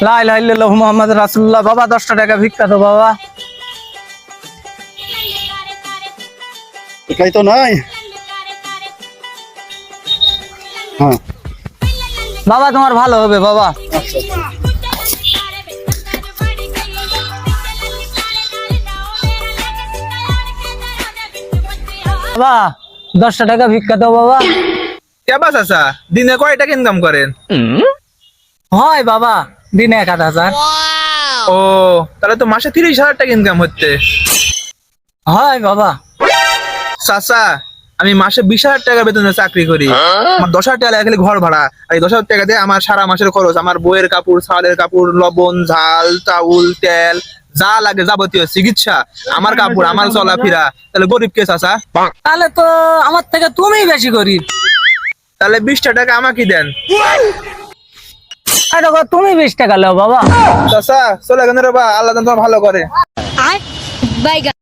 লা ইলাহা ইল্লাল্লাহু মুহাম্মাদুর রাসূলুল্লাহ। বাবা 10টা টাকা ভিক্ষা দাও বাবা। এটাই তো নাই। হ্যাঁ বাবা তোমার ভালো হবে বাবা। বাবা 10টা টাকা ভিক্ষা দাও বাবা। কেবা চাচা দিনে কয় টাকা ইনকাম করেন? হয় বাবা দিনে 1000। ও তাহলে তো মাসে 30,000 টাকা ইনকাম হচ্ছে। হয় বাবা। চাচা আমি মাসে 20,000 টাকা বেতনে চাকরি করি। আমার 10,000 টাকা লাগে খালি ঘর ভাড়া। আর এই 10,000 টাকা দিয়ে আমার সারা মাসের খরচ, আমার বইয়ের কাপড়, ছালের কাপড়, লবণ, ঝাল, চাউল, তেল যা লাগে যাবতীয় চিকিৎসা, আমার কাপড়, আমার চলাফেরা। তাহলে গরিব কে চাচা? তাহলে তো আমার থেকে তুমি বেশি গরিব। তাহলে 20টা টাকা আমাকে দেন। এটা তুমি 20 টাকা নাও বাবা। চাচা চলে গেল রে বা, আল্লাহ তোমার ভালো করে। Bye guys.